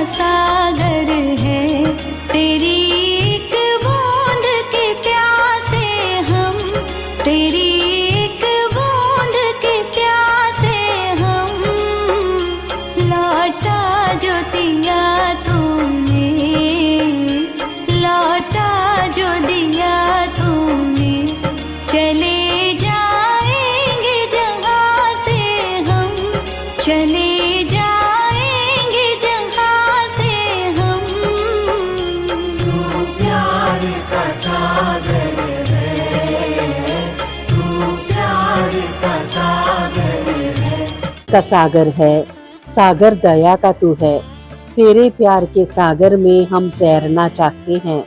सागर है, तेरी एक बूंद के प्यासे हम, तेरी एक बूंद के प्यासे हम। लौटा जो दिया तूने, लौटा जो दिया तूने, चले जाएंगे जहाँ से हम, चले जाएंगे जहाँ से हम। तू प्यार का सागर है, तू प्यार का सागर है। का सागर है, सागर दया का तू है। तेरे प्यार के सागर में हम तैरना चाहते हैं।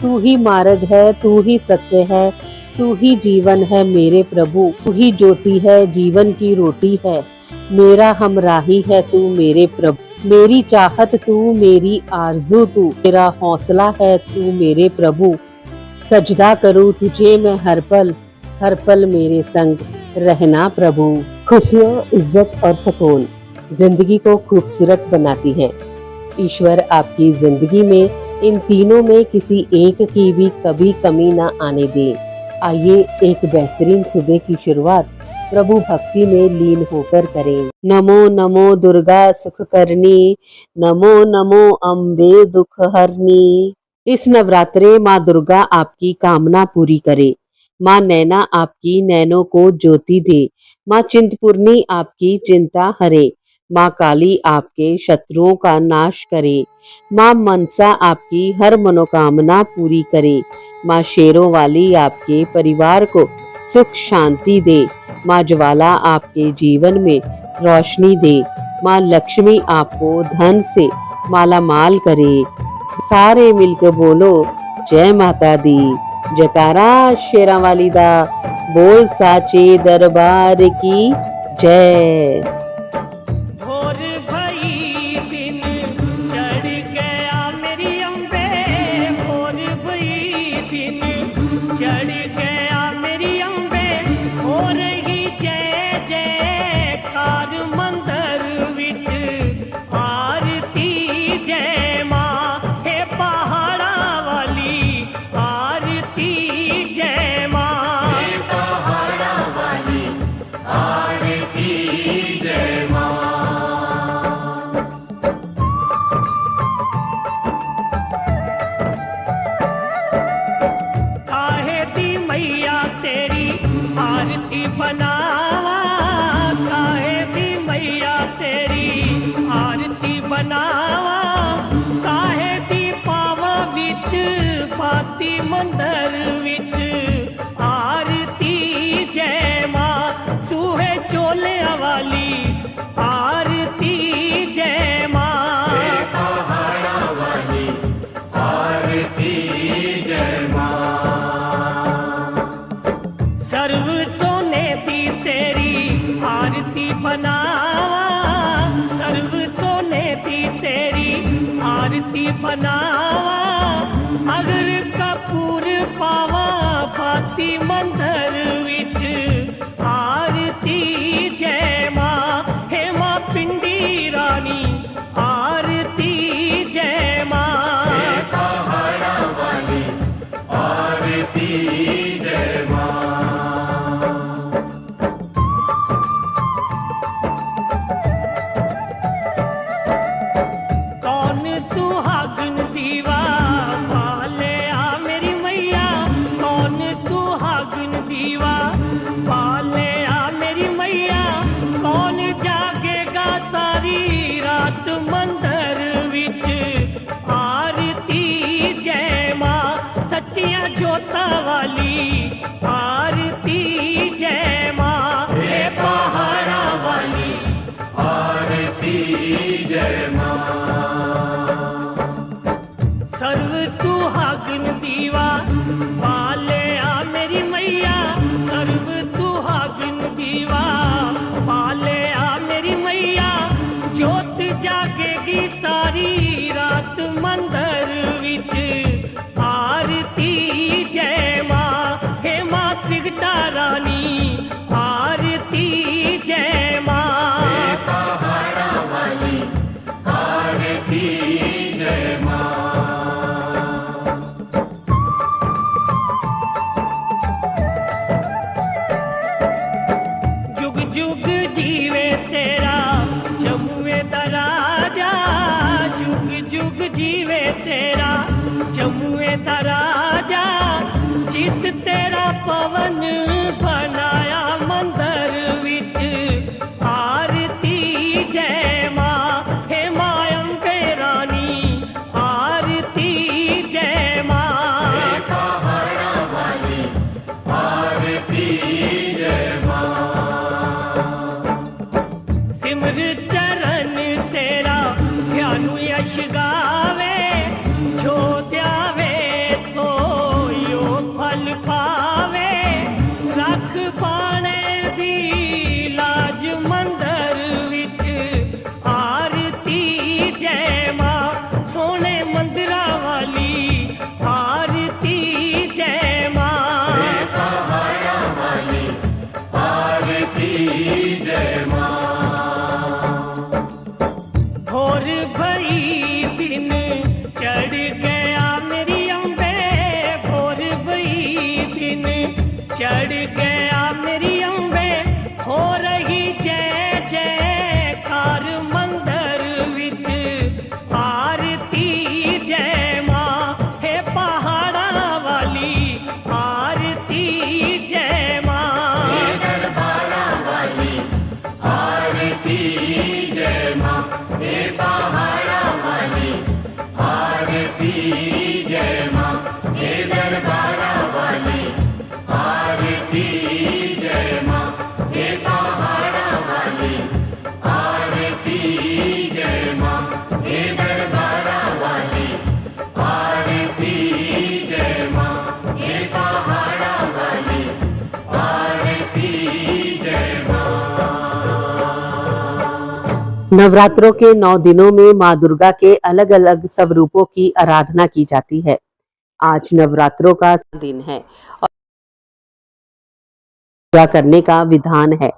तू ही मार्ग है, तू ही सत्य है, तू ही जीवन है मेरे प्रभु। तू ही ज्योति है, जीवन की रोटी है, मेरा हमराही है तू मेरे प्रभु। मेरी चाहत तू, मेरी आरज़ू तू, मेरा हौसला है तू मेरे प्रभु। सजदा करूँ तुझे मैं हर पल मेरे संग रहना प्रभु। खुशियाँ, इज्जत और सुकून जिंदगी को खूबसूरत बनाती है। ईश्वर आपकी जिंदगी में इन तीनों में किसी एक की भी कभी कमी ना आने दे। आइए एक बेहतरीन सुबह की शुरुआत प्रभु भक्ति में लीन होकर करें। नमो नमो दुर्गा सुख करनी, नमो नमो अम्बे दुख हरनी। इस नवरात्रे माँ दुर्गा आपकी कामना पूरी करे। माँ नैना आपकी नैनों को ज्योति दे। माँ चिंतपूर्णी आपकी चिंता हरे। माँ काली आपके शत्रुओं का नाश करे। माँ मनसा आपकी हर मनोकामना पूरी करे। माँ शेरों वाली आपके परिवार को सुख शांति दे। माँ ज्वाला आपके जीवन में रोशनी दे। माँ लक्ष्मी आपको धन से माला माल करे। सारे मिलकर बोलो जय माता दी। जयकारा शेरा वाली दा, बोल साचे दरबार की जय। भोर भई दिन चढ़ गया मेरी अम्बे, भोर भई दिन चढ़ गया मेरी अम्बे। हो रही जय जयकार मंदिर विच आरती जय माँ। हे पहाड़ा वाली आरती जय माँ, हे पहाड़ा वाली आरती जय माँ। काहे दी मैया तेरी आरती बनावा, काहे दी मैया तेरी आरती बनावा। काहे दी पावा विच बाती मंदिर विच आरती जय माँ। सूहे चोलिया वाली आरती जय माँ, हे पहाड़ा वाली आरती जय माँ। सर्व सोने दी तेरी आरती बनावा, सर्व सोने दी तेरी आरती बनावा। अगर कपूर पावा बाती मंदिर विच आरती जय माँ। हे माँ पिंडी रानी आरती जय माँ, हे पहाड़ा वाली आरती जय माँ। कौन सुहागन दीवा पाले आ मेरी मैया, कौन सुहागन दीवा पाले आ मेरी मैया। कौन जागेगा सारी रात मंदिर विच आरती जय माँ। सच्चिया जोता वाली आरती जय माँ, हे पहाड़ा वाली आरती जय माँ। सर्व सुहागन दीवा पाले आ मेरी मैया, सर्व सुहागन दीवा पाले आ मेरी मैया। जोत जागेगी सारी रात मंदिर विच आरती जय माँ। हे माँ त्रिगटा रानी आरती जय माँ, हे पहाड़ा वाली आरती राजा जुग जुग जीवे तेरा जमुए दा राजा जिस तेरा पवन बनाया मंदिर विच आरती जय मां हे मां अम्बे रानी आरती जय मां पहाड़ा वाली आरती जय मां सिमर चरण तेरा ध्यानु यश गावे जो त्यावे सो यो फल पावे रख पाने दी लाज मंदिर विच आरती जय मां सोने मंदिरा वाली आरती जय मां पहाड़ा वाली आरती जय मां और भई दिन चढ़ गया मेरी अम्बे और भई दिन चढ़ गया मेरी अम्बे हो रही जय जयकार मंदिर विच आरती जय मां हे पहाड़ा वाली आरती जय मां दरबारा वाली आरती जय मां हे पहाड़ा वाली आरती जय मां हे दरबारा वाली आरती जय मां हे पहाड़ा वाली आरती जय मां हे दरबारा वाली आरती जय मां हे पहाड़ा वाली आरती जय मां नवरात्रों के 9 दिनों में माँ दुर्गा के अलग अलग स्वरूपों की आराधना की जाती है। आज नवरात्रों का दिन है और पूजा करने का विधान है।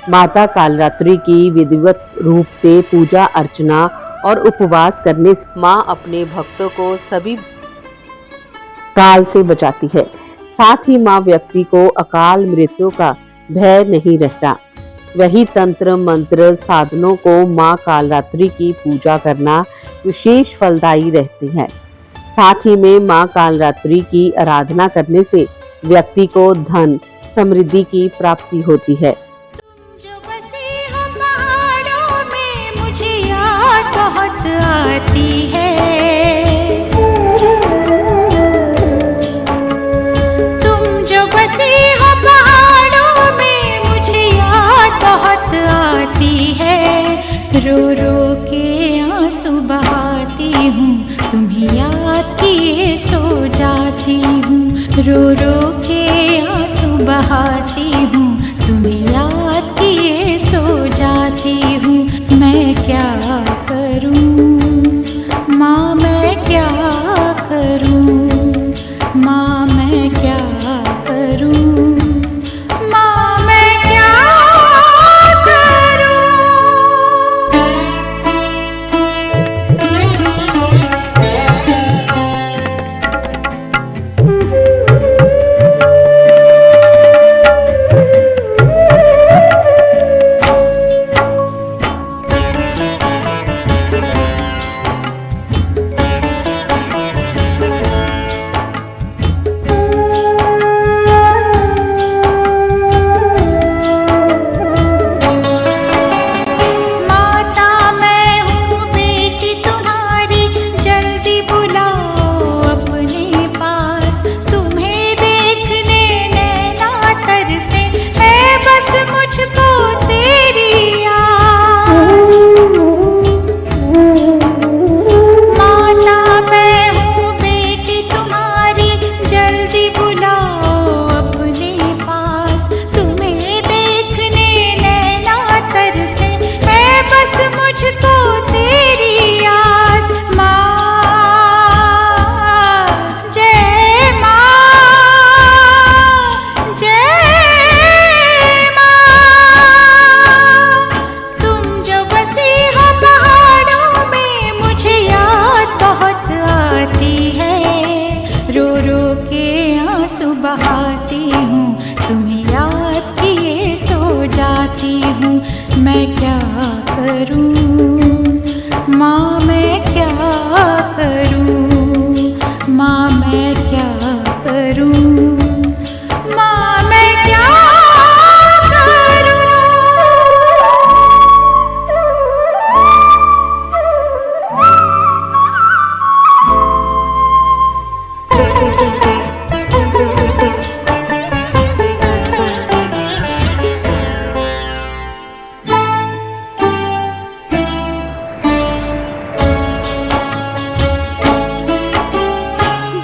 माता कालरात्रि की विधिवत रूप से पूजा अर्चना और उपवास करने से माँ अपने भक्तों को सभी काल से बचाती है। साथ ही माँ व्यक्ति को अकाल मृत्यु का भय नहीं रहता। वही तंत्र मंत्र साधनों को माँ कालरात्रि की पूजा करना विशेष फलदायी रहती है। साथ ही में माँ कालरात्रि की आराधना करने से व्यक्ति को धन समृद्धि की प्राप्ति होती है। जो बसे हो पहाड़ों में मुझे याद बहुत आती है। तुम जो बसे हो पहाड़ों में मुझे याद बहुत आती है। रो रो के आंसू बहाती हूँ तुम्हें याद किए सो जाती हूँ। रो रो के आंसू बहाती हूँ तुम्हें याद किए सो जाती हूँ। मैं क्या करूँ माँ मैं क्या करूँ माँ मैं क्या करूँ माँ मैं क्या करूँ। करूं, माँ मैं क्या करूं, माँ मैं क्या करूं, माँ मैं क्या करूं।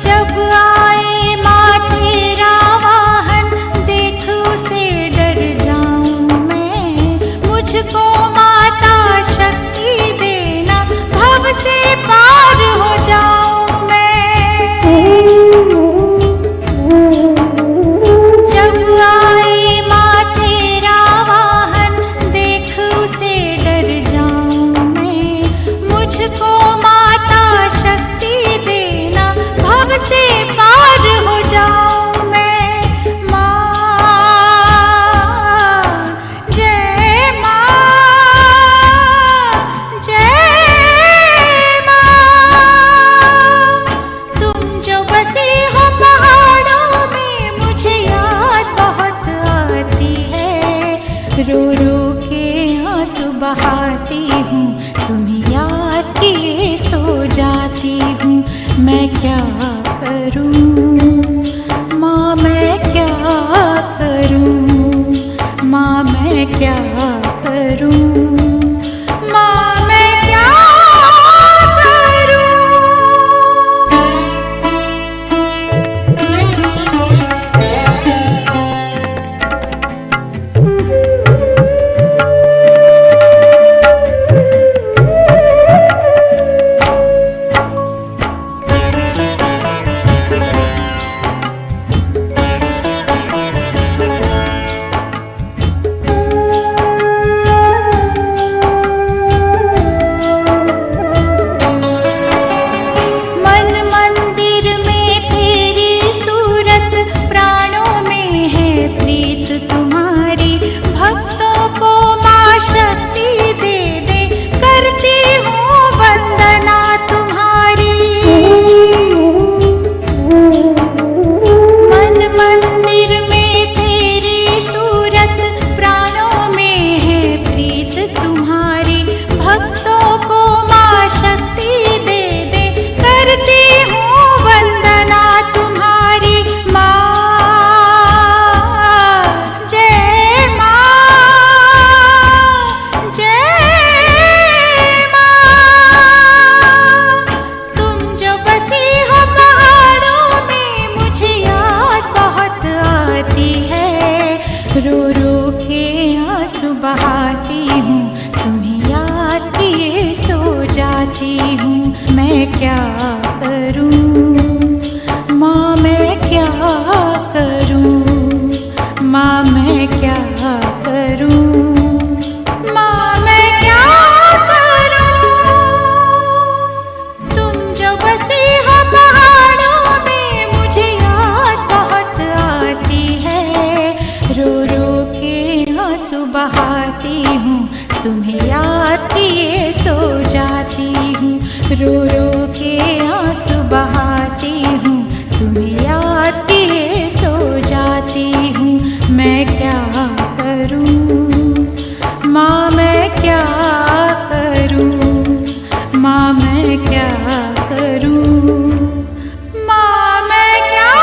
जब आए माँ तेरा वाहन, देख उसे डर जाऊं मैं, मुझको माता शक्ति देना, भव से पार हो जाऊं मैं। जब आए माँ तेरा वाहन, देख उसे डर जाऊं मैं, मुझको माता शक्ति देना, भव से पार हो जाऊं मैं। माँ जय माँ, जय माँ। तुम जो बसी हो पहाड़ों में, मुझे याद बहुत आती है, रो रो के आंसू बहाती हूँ, तुम्हें याद किए सो जाती हूँ। मैं क्या करूं, माँ मैं क्या करूं, माँ मैं क्या करूं, माँ मैं क्या मन मंदिर में तेरी सूरत, प्राणों में है प्रीत तुम्हारी, भक्तों को माँ शक्ति दे दे, करती हूँ वंदना तुम्हारी। मन मंदिर में तेरी सूरत, प्राणों में है प्रीत तुम्हारी, भक्तों को माँ शक्ति दे दे, करती हूँ वंदना तुम्हारी। माँ जय माँ, जय माँ। तुम जो बसी हो पहाड़ों में, मुझे याद बहुत आती है, रो रो के आंसू बहाती हूँ, तुम्हें याद किए सो जाती हूँ। मैं क्या करूं, माँ मैं क्या करूं, माँ मैं क्या करूं, माँ मैं क्या करूं। तुम जो बसी हो पहाड़ों में, मुझे याद बहुत आती है, रो रो के आंसू बहाती हूँ, तुम्हें याद किए सो जाती हूँ। रो रो के आंसू बहाती हूँ, तुम्हें याद किए सो जाती हूँ। मैं क्या करूं, माँ मैं क्या करूं, माँ मैं क्या करूं, माँ मैं क्या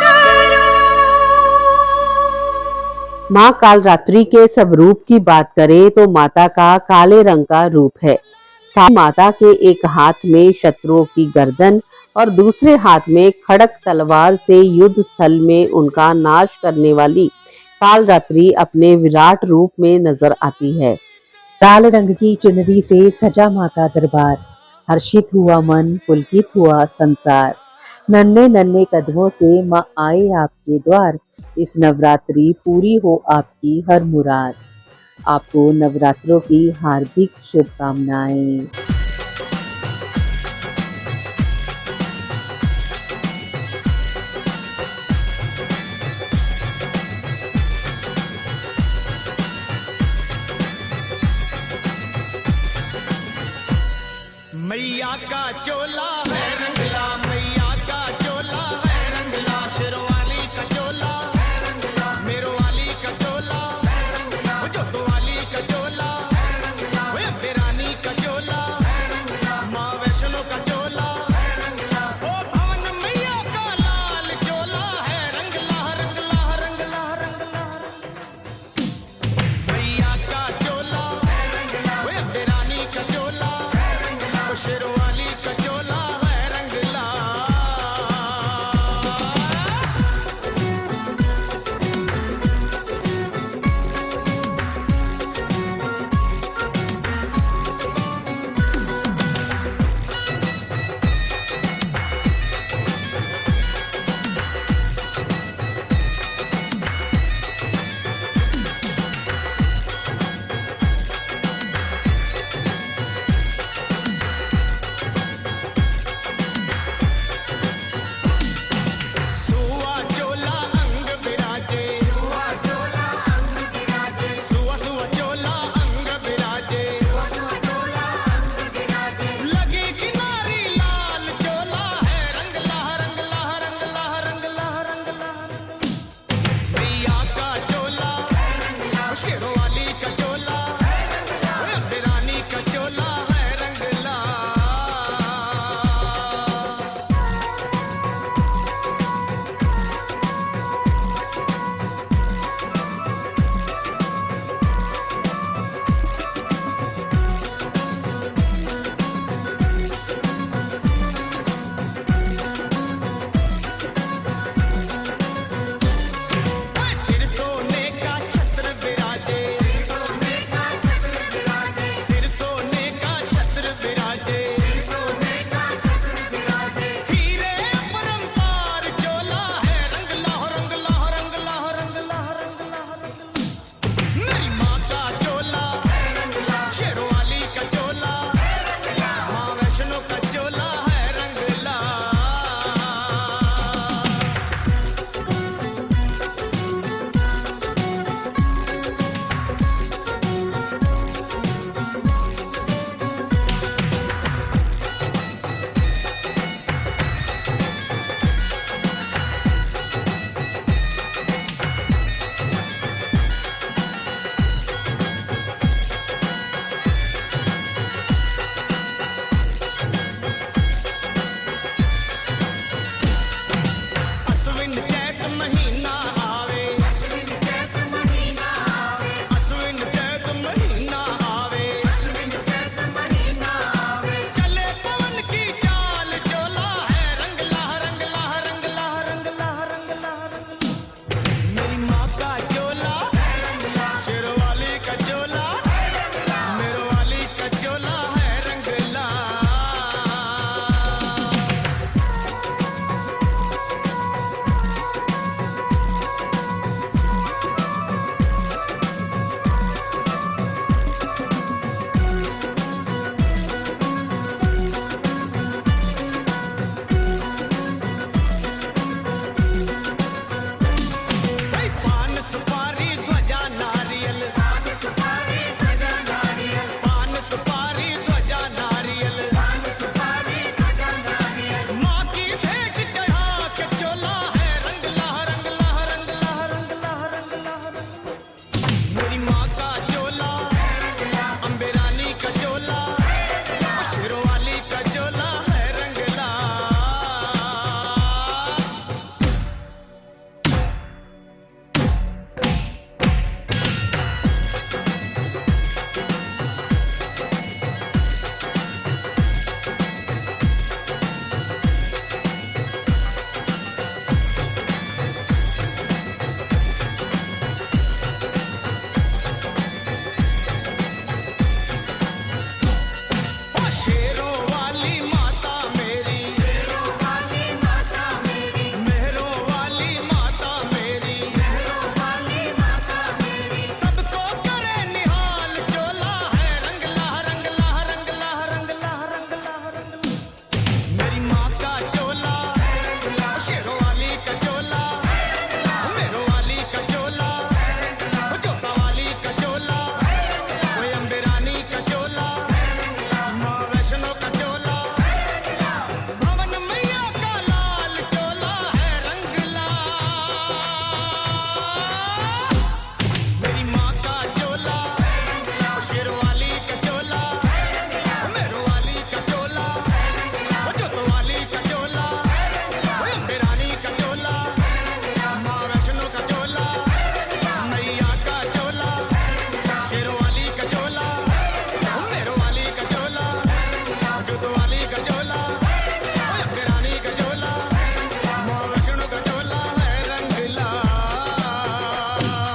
करूं। माँ कालरात्रि के स्वरूप की बात करें तो माता का काले रंग का रूप है। माता के एक हाथ में शत्रुओं की गर्दन और दूसरे हाथ में खड़क तलवार से युद्ध स्थल में उनका नाश करने वाली कालरात्रि अपने विराट रूप में नजर आती है। लाल रंग की चुनरी से सजा माँ का दरबार, हर्षित हुआ मन, पुलकित हुआ संसार। नन्हे नन्हे कदमों से माँ आए आपके द्वार, इस नवरात्रि पूरी हो आपकी हर मुराद। आपको नवरात्रों की हार्दिक शुभकामनाएं। मैया का चोला है रंगला, मैया का चोला है रंगला, शेरवाली का चोला है रंगला, मेरो वाली का चोला है रंगला, जोतो वाली का चोला है रंगला, रानी का चोला है रंगला, माँ वैष्णो का चोला है रंगला, ओ भवन मैया का लाल चोला है रंगला रंगला रंगला रंगला, मैया का चोला है रंगला, रानी का चोला है रंगला, शेरवाली का चोला है रंगला।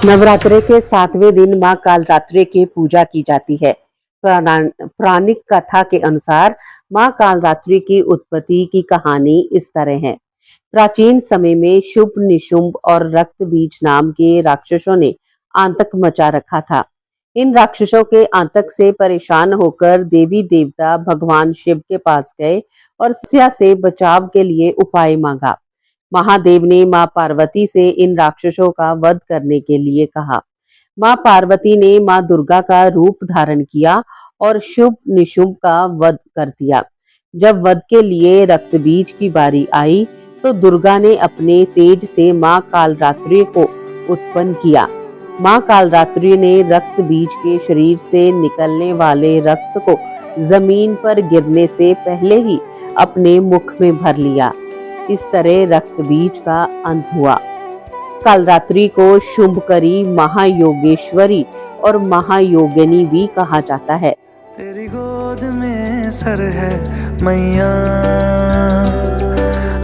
नवरात्रे के 7वें दिन मां कालरात्रि की पूजा की जाती है। पौराणिक कथा के अनुसार मां कालरात्रि की उत्पत्ति की कहानी इस तरह है। प्राचीन समय में शुभ, निशुंभ और रक्त बीज नाम के राक्षसों ने आतंक मचा रखा था। इन राक्षसों के आतंक से परेशान होकर देवी देवता भगवान शिव के पास गए और समस्या से बचाव के लिए उपाय मांगा। महादेव ने मां पार्वती से इन राक्षसों का वध करने के लिए कहा। मां पार्वती ने मां दुर्गा का रूप धारण किया और शुभ निशुंभ का वध कर दिया। जब वध के लिए रक्त बीज की बारी आई तो दुर्गा ने अपने तेज से मां कालरात्रि को उत्पन्न किया। मां कालरात्रि ने रक्त बीज के शरीर से निकलने वाले रक्त को जमीन पर गिरने से पहले ही अपने मुख में भर लिया। इस तरह रक्त बीज का अंत हुआ। कालरात्रि को शुंभकरी, महायोगेश्वरी और महायोगिनी भी कहा जाता है। तेरी गोद में सर है मैया,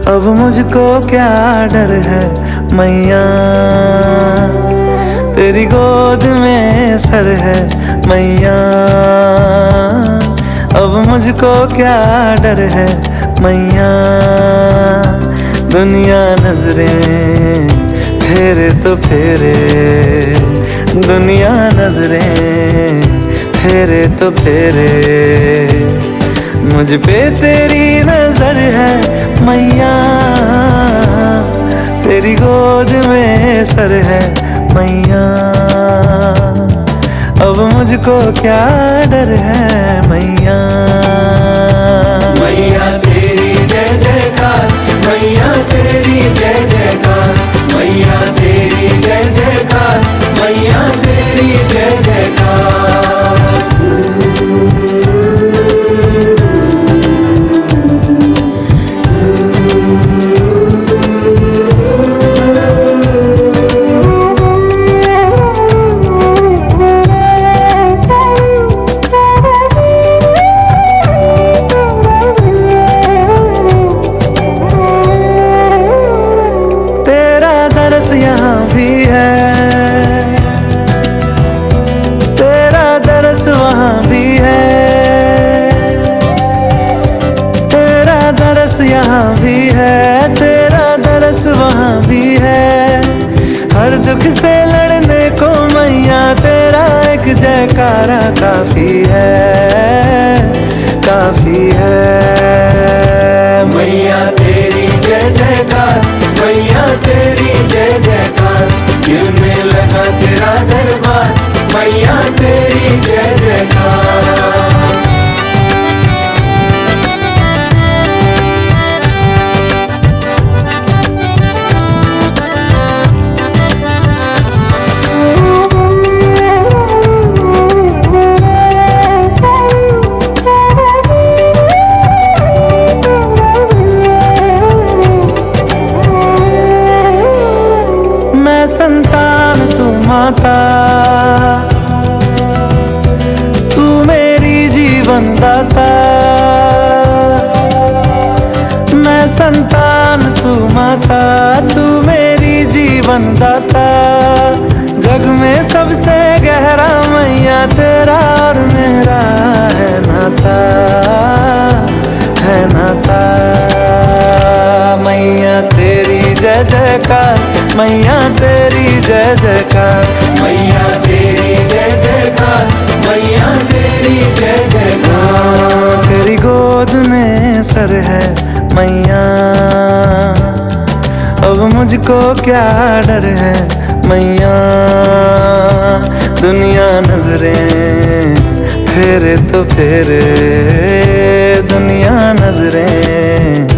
अब मुझको क्या डर है मैया। तेरी गोद में सर है मैया, अब मुझको क्या डर है मैया। दुनिया नजरें फेरे तो फेरे, दुनिया नजरें फेरे तो फेरे, मुझ पे तेरी नजर है मैया। तेरी गोद में सर है मैया, अब मुझको क्या डर है मैया। मैया तेरी जय जयकार, मैया तेरी जय जयकार, मैया तेरी जय जयकार, मैया तेरी जय जयकार। यहाँ भी है, तेरा दरस वहाँ भी है, तेरा दरस यहाँ भी है, तेरा दरस वहाँ भी है। हर दुख से लड़ने को मैया तेरा एक जयकारा काफी है, काफी है। मैया तेरी जय जयकार, मैया तेरी जय जयकार, दिल में लगा तेरा दरबार, मैया तेरी जय जयकार। संतान तू माता, तू मेरी जीवन दाता। मैं संतान तू माता, तू मेरी जीवन दाता। जग में सबसे गहरा मैया तेरा और मेरा है नाता, है नाता। मैया तेरी जय जयकार, मैया तेरी जय जयकार, मैया तेरी जय जयकार, मैया तेरी जय जयकार। तेरी गोद में सर है मैया, अब मुझको क्या डर है मैया। दुनिया नजरें फेरे तो फेरे, दुनिया नजरें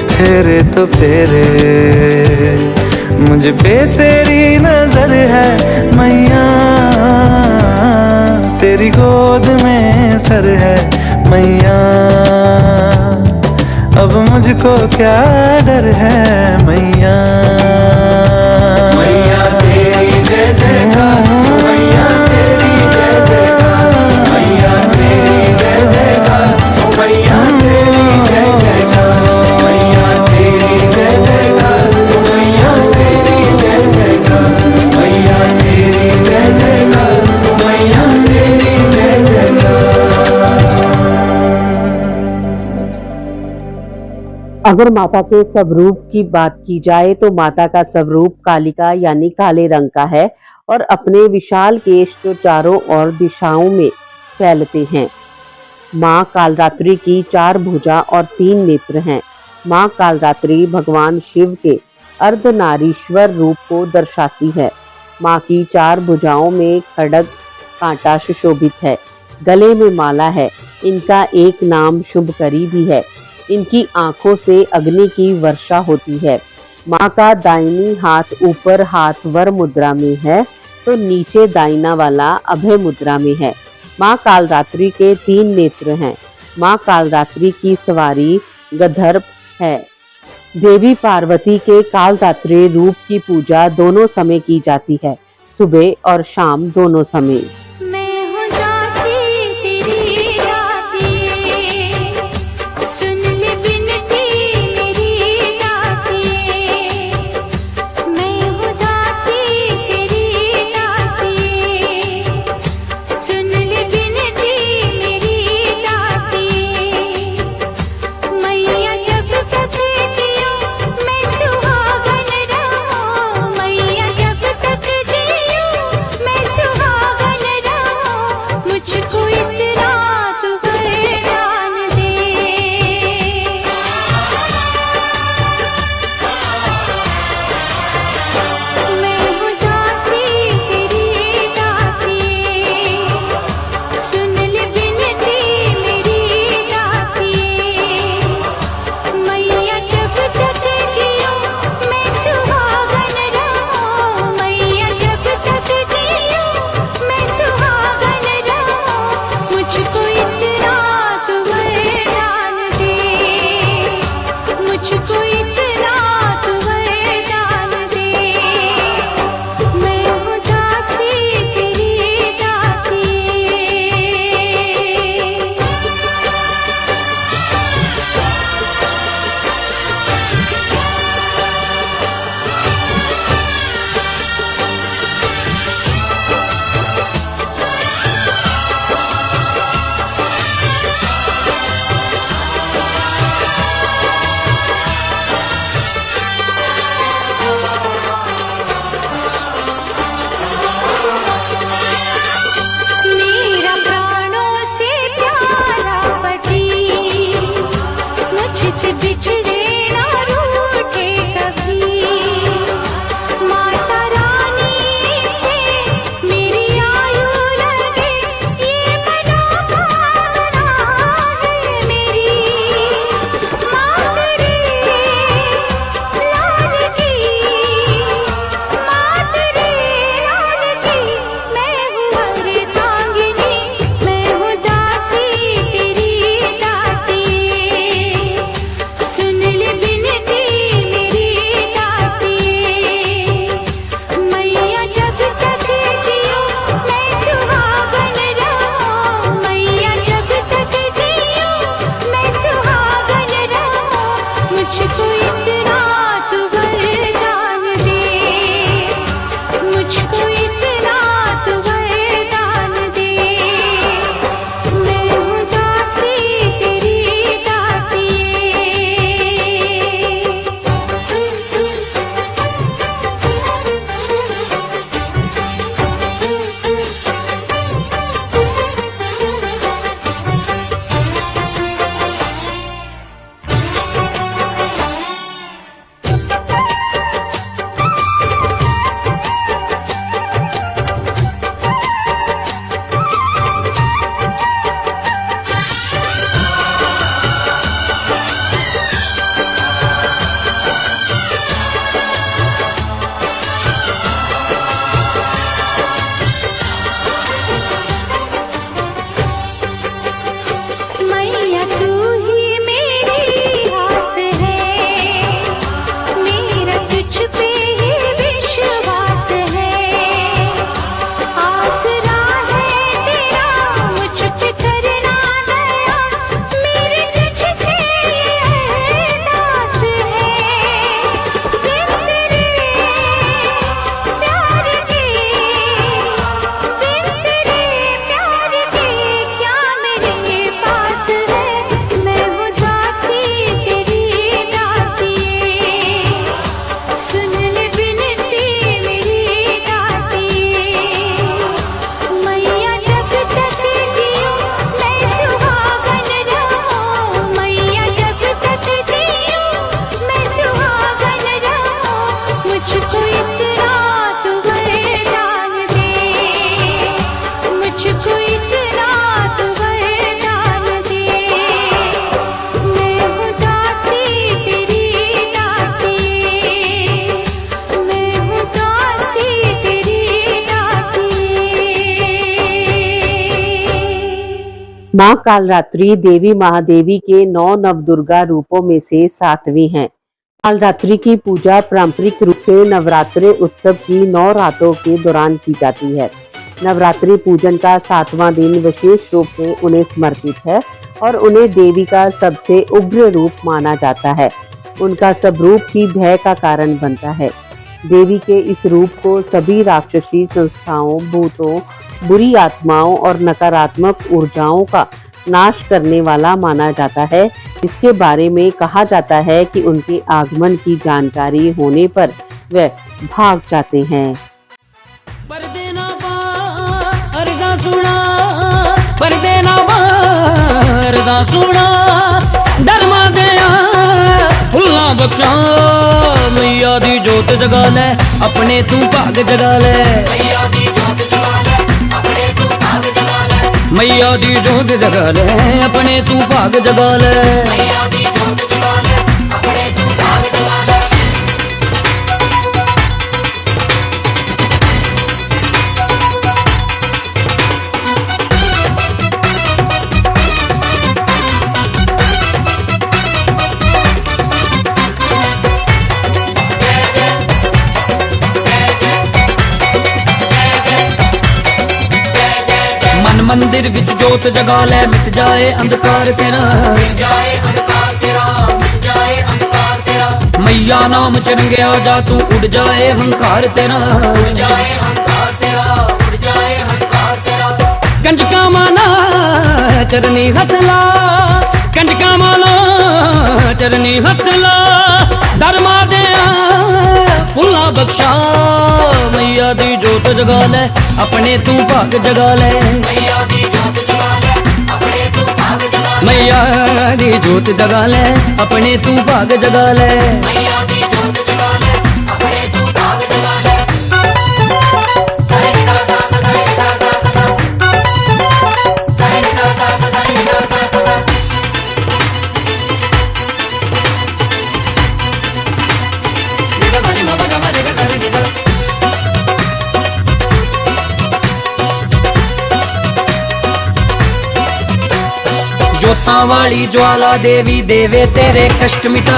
फेरे तो फेरे, मुझ पे तेरी नजर है मैया। तेरी गोद में सर है मैया, अब मुझको क्या डर है मैया। मैया तेरी जय जयकार, मैया तेरी जय जयकार, मैया तेरी जय जयकार, मैया तेरी जय जयकार, मैया तेरी जय जयकार, मैया तेरी जय जयकार, मैया तेरी अगर माता के स्वरूप की बात की जाए तो माता का स्वरूप कालिका यानी काले रंग का है और अपने विशाल केश जो चारों ओर दिशाओं में फैलते हैं। माँ कालरात्रि की 4 भुजा और 3 नेत्र हैं। माँ कालरात्रि भगवान शिव के अर्धनारीश्वर रूप को दर्शाती है। माँ की 4 भुजाओं में खड्ग कांटा सुशोभित है। गले में माला है। इनका एक नाम शुभकरी भी है। इनकी आंखों से अग्नि की वर्षा होती है। माँ का दाहिनी हाथ ऊपर हाथ वर मुद्रा में है तो नीचे दाहिना वाला अभय मुद्रा में है। माँ कालरात्रि के 3 नेत्र हैं। माँ कालरात्रि की सवारी गंधर्व है। देवी पार्वती के कालरात्रि रूप की पूजा दोनों समय की जाती है, सुबह और शाम दोनों समय। मैं हूँ दासी तेरी दातिये, सुन ले बिनती मेरी दातिये। मैं हूँ दासी तेरी दातिये, सुन ले बिनती मेरी दातिये। मैया जब तक जियो मैं सुहागन रहूं, मैया जब तक जियो मैं सुहागन रहूं। मुझको इतना तू वरदान दे। मैं हूँ दासी तेरी दातिये, सुन ले बिनती मेरी दातिये। मैया जब तक जियो मैं सुहागन रहूं, मैया जब तक जियो मैं सुहागन रहूं। मुझको इतना तू वरदान दे, मुझको इतना तू वरदान दे। मैं हूँ दासी तेरी दातिये। मेरा प्राणों से प्यारा पति मुझसे बिछड़े ना रूठे कभी। माता रानी से मेरी आयु लगे ये मनोकामना है मेरी। माँ तेरी लाल की, माँ तेरी लाल की, मैं हूँ अर्धांगिनी, मैं हूँ दासी तेरी दातिये। सुन माँ कालरात्रि देवी महादेवी के 9 नवदुर्गा रूपों में से 7वीं है। कालरात्रि की पूजा पारंपरिक रूप से नवरात्रि उत्सव की 9 रातों के दौरान की जाती है। नवरात्रि पूजन का 7वां दिन विशेष रूप से उन्हें समर्पित है और उन्हें देवी का सबसे उग्र रूप माना जाता है। उनका सब रूप ही भय का कारण बनता है। देवी के इस रूप को सभी राक्षसी संस्थाओं, भूतों, बुरी आत्माओं और नकारात्मक ऊर्जाओं का नाश करने वाला माना जाता है, जिसके बारे में कहा जाता है कि उनके आगमन की जानकारी होने पर वे भाग जाते हैं। परदेना अर्जा सुना, परदेना अर्जा सुना, धर्मा दया फुल्ला बख्शा, मैया दी जोत जगा ले, अपने तू भाग जगा ले, मैया दी जोत जगा ले, अपने तू भाग जगा ले, मैया दी जोत जगा ले, अपने तू भाग जगा ले, मैया दी जोत जगा ले, अपने तू भाग जगा ले। मंदिर विच जोत जगा ले, मिट जाए अंधकार तेरा, मिट जाए अंधकार तेरा, मिट जाए अंधकार तेरा, मैया नाम चरंगे आ जा, तू उड़ जाए हंकार तेरा, उड़ जाए हंकार तेरा, उड़ जाए हंकार तेरा। कंजका माना चरनी हथला, कंजका माना चरनी हथला, धर्मा दया फुल्ला बख्शा, मैया दी जोत जगा ले, अपने तू भाग जगा ले, मैया दी जोत जगा ले, अपने तू भाग जगा ले, मैया दी जोत जगा ले, अपने तू भाग जगा ले, मैया दी जोत जगा ले, अपने तू भाग जगा ले। सारे सा सा सा, सारे सा सा सा, सारे सा सा सा, सारे सा सा सा। जोता वाली ज्वाला देवी देवे तेरे कष्ट मिटा,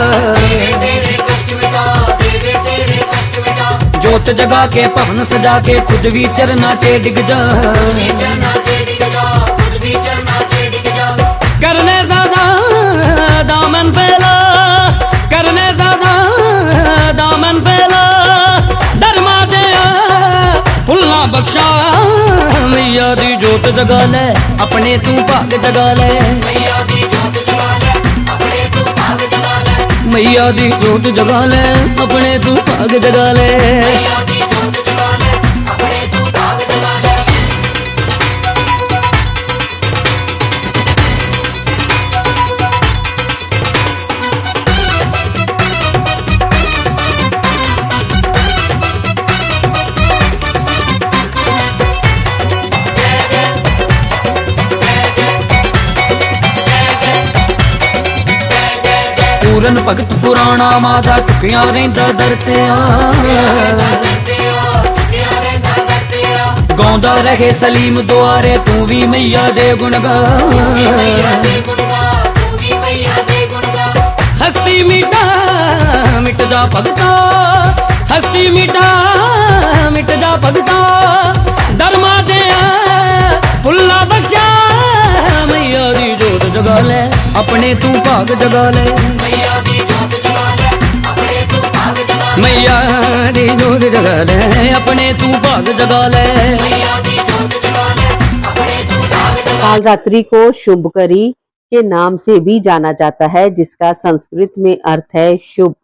जोत जगा के पवन सजा के खुद भी चरना चे डिग जा, करने ज्यादा दामन फैला, करने ज्यादा दामन फैला, धर्मा दया फुल्ला बख्शा, मैया दी जोत जगा ले, अपने तू भाग जगा ले, मैया दी जोत जगा ले, अपने तू भाग जगा ले, मैया दी जोत जगा ले, अपने तू भाग जगा ले, मैया दी जोत जगा ले, अपने तू भाग जगा ले। पूरन भगत पुराना माता चुकिया रहिंदा दरते गाँदा रहे सलीम दुआरे, तू भी मैया दे गुण गा, हस्ती मिटा मिट जा भगता, हस्ती मिटा मिट जा भगता, धर्मा दया फुल्ला बख्शा, मैया दी जोत जगा ले, अपने तू भाग जगा ले, मैया दी जोत जगा ले, अपने तू भाग जगा ले, मैया दी जोत जगा ले, अपने तू भाग जगा ले, मैया दी जोत जगा ले, अपने तू भाग जगा ले। कालरात्रि को शुभकरी के नाम से भी जाना जाता है, जिसका संस्कृत में अर्थ है शुभ,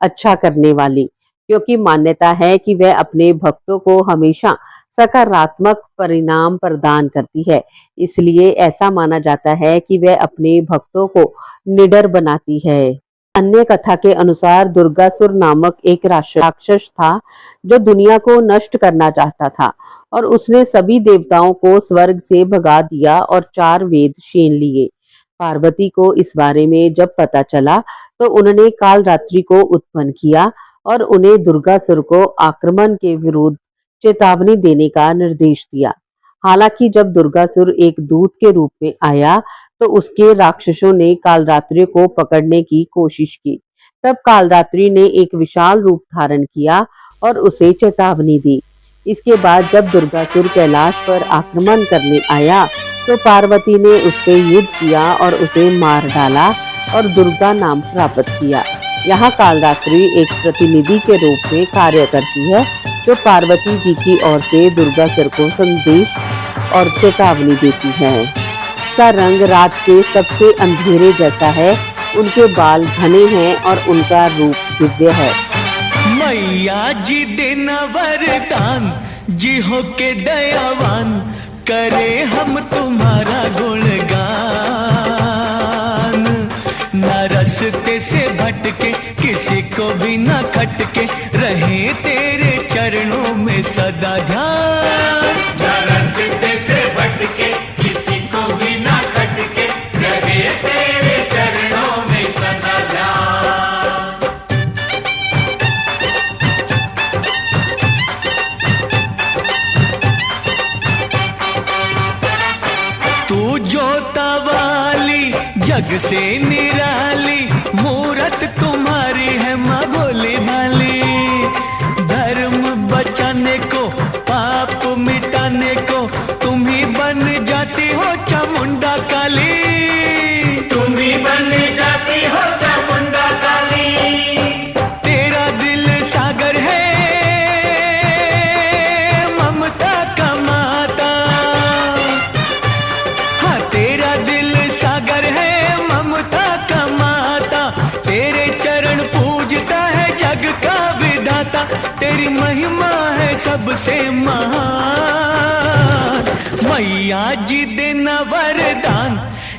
अच्छा करने वाली, क्योंकि मान्यता है कि वह अपने भक्तों को हमेशा सकारात्मक परिणाम प्रदान करती है। इसलिए ऐसा माना जाता है कि वह अपने भक्तों को निडर बनाती है। अन्य कथा के अनुसार दुर्गासुर नामक एक राक्षस था जो दुनिया को नष्ट करना चाहता था और उसने सभी देवताओं को स्वर्ग से भगा दिया और 4 वेद छीन लिए। पार्वती को इस बारे में जब पता चला तो उन्होंने कालरात्रि को उत्पन्न किया और उन्हें दुर्गासुर को आक्रमण के विरुद्ध चेतावनी देने का निर्देश दिया। हालांकि जब दुर्गासुर एक दूत के रूप में आया तो उसके राक्षसों ने कालरात्रि को पकड़ने की कोशिश की। तब कालरात्रि ने एक विशाल रूप धारण किया और उसे चेतावनी दी। इसके बाद जब दुर्गासुर कैलाश पर आक्रमण करने आया तो पार्वती ने उससे युद्ध किया और उसे मार डाला और दुर्गा नाम प्राप्त किया। यहाँ कालरात्रि एक प्रतिनिधि के रूप में कार्य करती है जो पार्वती जी की ओर से दुर्गासुर को संदेश और चेतावनी देती है। उसका रंग रात के सबसे अंधेरे जैसा है, उनके बाल घने हैं और उनका रूप दिव्य है। मैया जी देना वरदान, जी हो के दयावान, करे हम तुम्हारा गुणगान। न रस्ते से भटके, किसी को भी न खटके, रहे तेरे चरणों में सदा ध्यान। न रास्ते से भटके, किसी को भी ना खटके, रहे तेरे चरणों में सदा ध्यान। तू जोता वाली, जग से निराली, मूरत तुम्हारी है माँ भोली भाली। धर्म बचाने को, पाप मिटाने को, तुम ही बन जाती हो चामुंडा काली। तुम ही बन जाती हो चामुंडा काली। तेरा दिल सागर है ममता का माता। हाँ, तेरा दिल सागर है ममता का माता। तेरे चरण पूजता है जग का विधाता। तेरी महिमा है सबसे महान। मैया जी देना वरदान,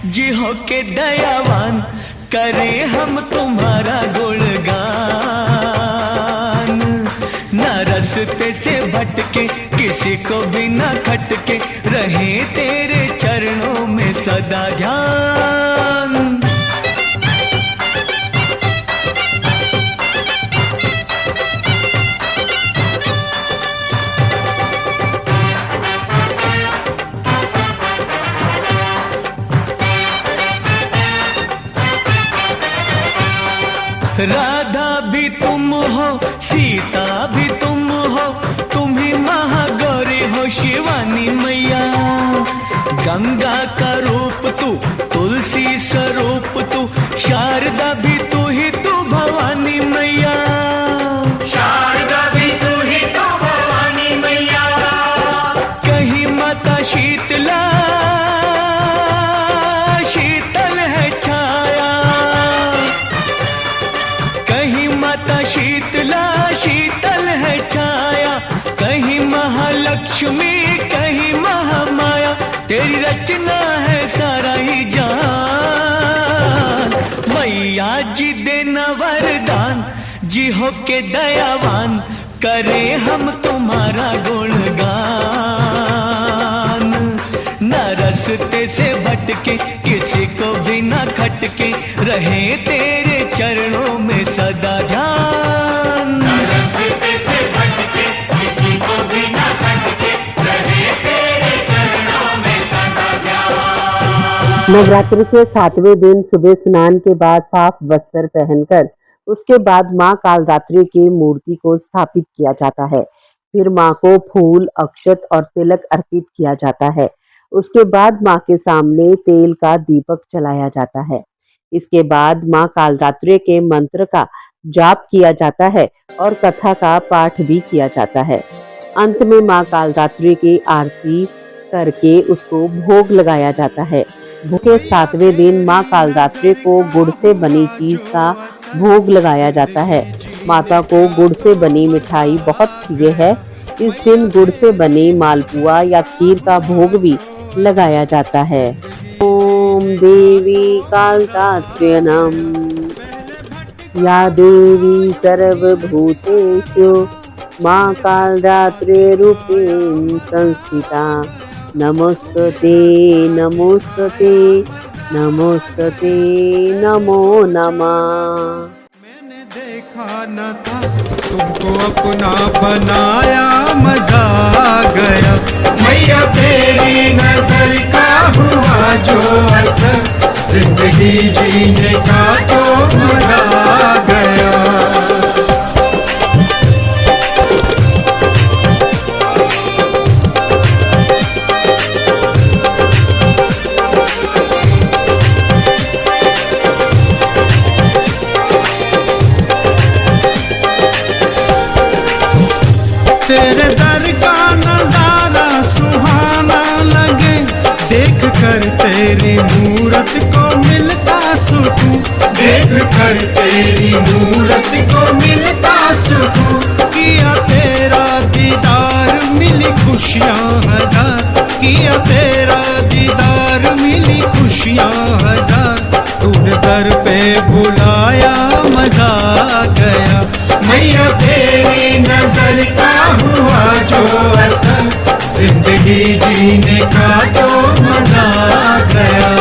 जी हो के दयावान, करे हम तुम्हारा गुणगान। न रस्ते से भटके, किसी को भी न खटके, रहे तेरे चरणों में सदा ध्यान। राधा भी तुम हो, सीता भी तुम हो, तुम ही महागौरी हो शिवानी मैया। गंगा का रूप तू, तुलसी स्वरूप तू, शारदा भी तू ही तू भवानी मैया। शारदा भी तू ही तो भवानी मैया। कहीं माता शीतला, शीतल है छाया। कहीं माता शीतला, शीतल है छाया। कहीं महालक्ष्मी, कहीं महामाया। तेरी रचना है सारा ही जान। मैया जी देना वरदान, जी हो के दयावान, करे हम तुम्हारा गुणगान। न रस्ते से भटके, किसी को भी न खटके, रहे तेरे चरणों में सदा ध्यान। न रास्ते से भटके, किसी को भी ना खटके, रहे तेरे चरणों में सदा ध्यान। नवरात्रि के 7वें दिन सुबह स्नान के बाद साफ वस्त्र पहनकर उसके बाद माँ कालरात्रि की मूर्ति को स्थापित किया जाता है। फिर माँ को फूल, अक्षत और तिलक अर्पित किया जाता है। उसके बाद माँ के सामने तेल का दीपक जलाया जाता है। इसके बाद माँ कालरात्रि के मंत्र का जाप किया जाता है और कथा का पाठ भी किया जाता है। अंत में माँ कालरात्रि की आरती करके उसको भोग लगाया जाता है। भोग के 7वें दिन माँ कालरात्रि को गुड़ से बनी चीज का भोग लगाया जाता है। माता को गुड़ से बनी मिठाई बहुत प्रिय है। इस दिन गुड़ से बने मालपुआ या खीर का भोग भी लगाया जाता है। ओम देवी कालरात्र्यै नमः। या देवी सर्वभूतेषु माँ कालरात्रिरूपेण संस्थिता। नमोस्तुते नमोस्तुते नमोस्तुते नमो नमः। मैंने देखा न था, तुमको अपना बनाया मजा आ गया। मैया तेरी नजर का हुआ जो असर, जिंदगी जीने का तो मजा आ गया। तेरे दर का नजारा सुहाना लगे, देख कर तेरी मूरत को मिलता सुकून, देख कर तेरी मूरत को मिलता सुकून। किया तेरा दीदार मिली खुशियाँ हजार, किया तेरा दीदार मिली खुशियाँ हजार। तूने दर पे बुलाया मजा आ गया। मैया तेरी नजर का हुआ जो असर, जिंदगी जीने का तो मजा आ गया।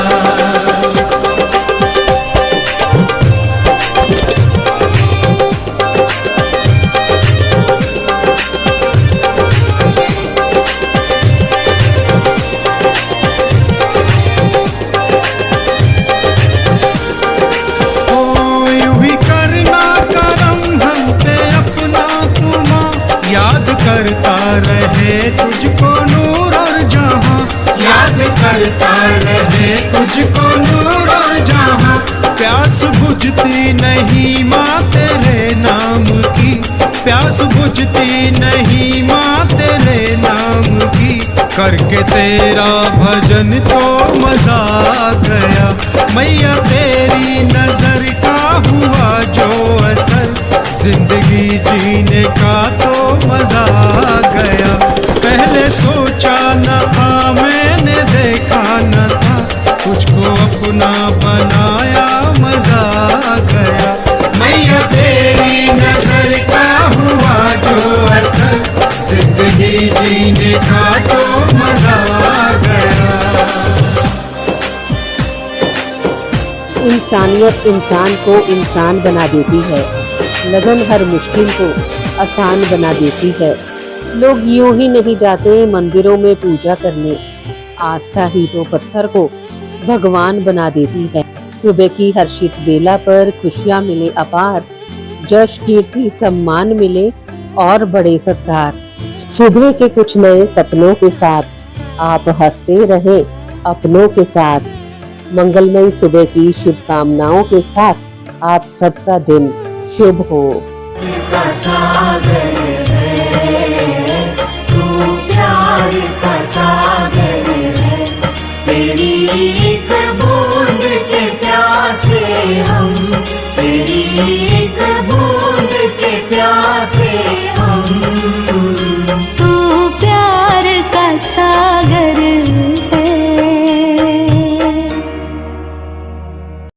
करता रहे तुझको नूर और जहां, याद करता रहे तुझको नूर और जहां। प्यास बुझती नहीं माँ तेरे नाम की, प्यास बुझती नहीं माँ तेरे नाम की। करके तेरा भजन तो मजा आ गया। मैया तेरी नजर का हुआ जो असर, जिंदगी जीने का तो मजा आ गया। पहले सोचा न था मैंने देखा न था, तुझको अपना बनाया मजा आ गया। मैया तेरी नजर का हुआ जो असर, जिंदगी जीने का तो मजा आ गया। इंसानियत इंसान को इंसान बना देती है, लगन हर मुश्किल को आसान बना देती है। लोग यूं ही नहीं जाते मंदिरों में पूजा करने, आस्था ही तो पत्थर को भगवान बना देती है। सुबह की हर्षित बेला पर खुशियां मिले अपार, जश कीर्ति सम्मान मिले और बड़े सत्कार। सुबह के कुछ नए सपनों के साथ आप हंसते रहे अपनों के साथ। मंगलमय सुबह की शुभकामनाओं के साथ आप सबका दिन शुभ हो। का सागर है, तू प्यार का सागर